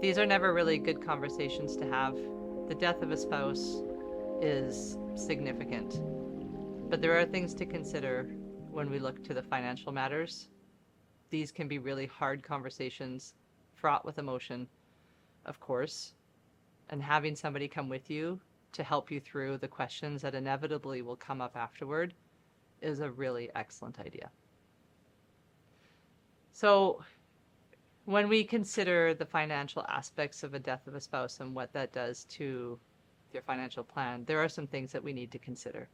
These are never really good conversations to have. The death of a spouse is significant, but there are things to consider when we look to the financial matters. These can be really hard conversations, fraught with emotion, of course, and having somebody come with you to help you through the questions that inevitably will come up afterward is a really excellent idea. So, when we consider the financial aspects of a death of a spouse and what that does to your financial plan, there are some things that we need to consider.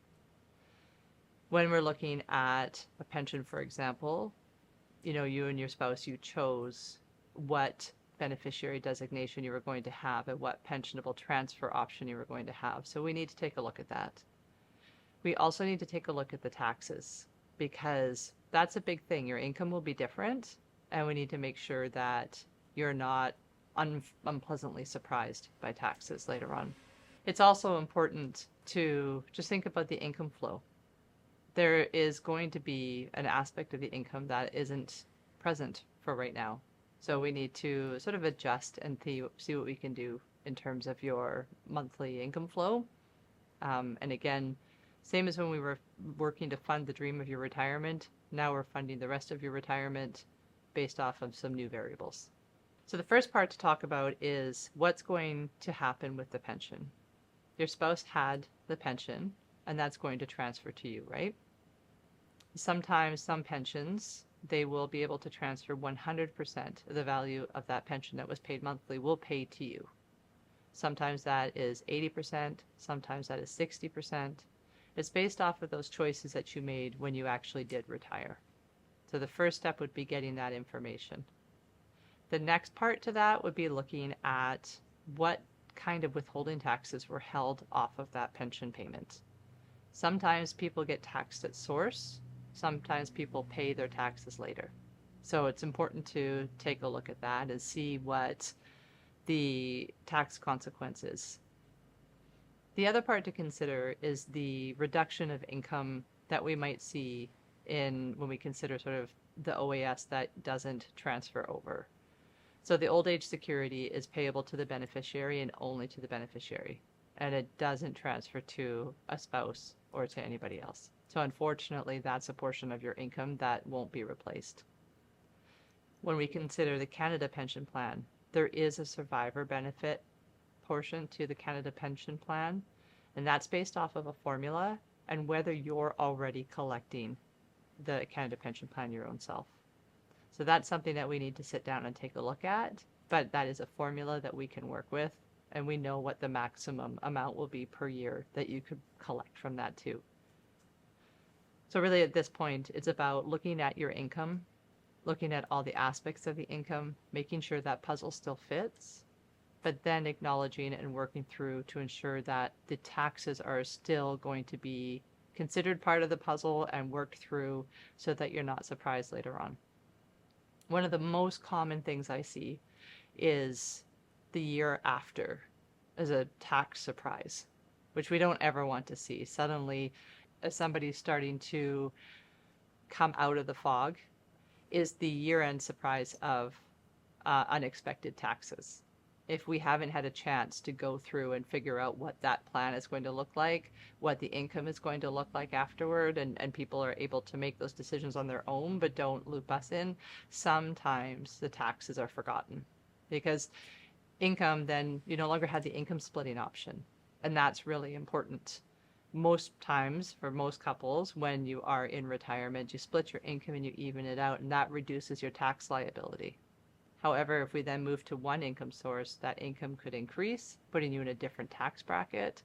When we're looking at a pension, for example, you and your spouse, you chose what beneficiary designation you were going to have and what pensionable transfer option you were going to have. So we need to take a look at that. We also need to take a look at the taxes because that's a big thing. Your income will be different, and we need to make sure that you're not unpleasantly surprised by taxes later on. It's also important to just think about the income flow. There is going to be an aspect of the income that isn't present for right now. So we need to sort of adjust and see what we can do in terms of your monthly income flow. And again, same as when we were working to fund the dream of your retirement, now we're funding the rest of your retirement based off of some new variables. So the first part to talk about is what's going to happen with the pension. Your spouse had the pension, and that's going to transfer to you, right? Sometimes some pensions, they will be able to transfer 100% of the value of that pension that was paid monthly will pay to you. Sometimes that is 80%, sometimes that is 60%. It's based off of those choices that you made when you actually did retire. So the first step would be getting that information. The next part to that would be looking at what kind of withholding taxes were held off of that pension payment. Sometimes people get taxed at source. Sometimes people pay their taxes later. So it's important to take a look at that and see what the tax consequences. The other part to consider is the reduction of income that we might see when we consider sort of the OAS that doesn't transfer over. So the old age security is payable to the beneficiary and only to the beneficiary, and it doesn't transfer to a spouse or to anybody else. So unfortunately, that's a portion of your income that won't be replaced. When we consider the Canada Pension Plan, there is a survivor benefit portion to the Canada Pension Plan, and that's based off of a formula and whether you're already collecting the Canada Pension Plan your own self. So that's something that we need to sit down and take a look at, but that is a formula that we can work with, and we know what the maximum amount will be per year that you could collect from that too. So really at this point, it's about looking at your income, looking at all the aspects of the income, making sure that puzzle still fits, but then acknowledging and working through to ensure that the taxes are still going to be considered part of the puzzle and worked through so that you're not surprised later on. One of the most common things I see is the year after as a tax surprise, which we don't ever want to see. Suddenly, as somebody's starting to come out of the fog, is the year-end surprise of unexpected taxes. If we haven't had a chance to go through and figure out what that plan is going to look like, what the income is going to look like afterward, and people are able to make those decisions on their own but don't loop us in, sometimes the taxes are forgotten. Because income, then you no longer have the income splitting option. And that's really important. Most times, for most couples, when you are in retirement, you split your income and you even it out, and that reduces your tax liability. However, if we then move to one income source, that income could increase, putting you in a different tax bracket,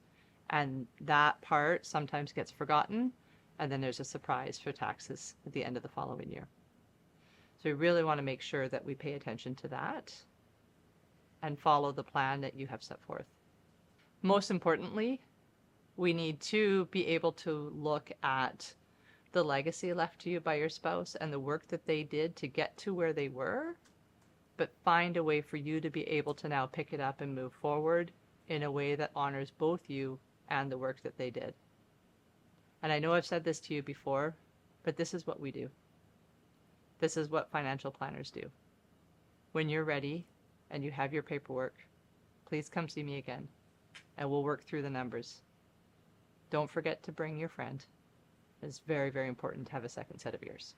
and that part sometimes gets forgotten, and then there's a surprise for taxes at the end of the following year. So we really want to make sure that we pay attention to that and follow the plan that you have set forth. Most importantly, we need to be able to look at the legacy left to you by your spouse and the work that they did to get to where they were, but find a way for you to be able to now pick it up and move forward in a way that honors both you and the work that they did. And I know I've said this to you before, but this is what we do. This is what financial planners do. When you're ready and you have your paperwork, please come see me again, and we'll work through the numbers. Don't forget to bring your friend. It's very, very important to have a second set of ears.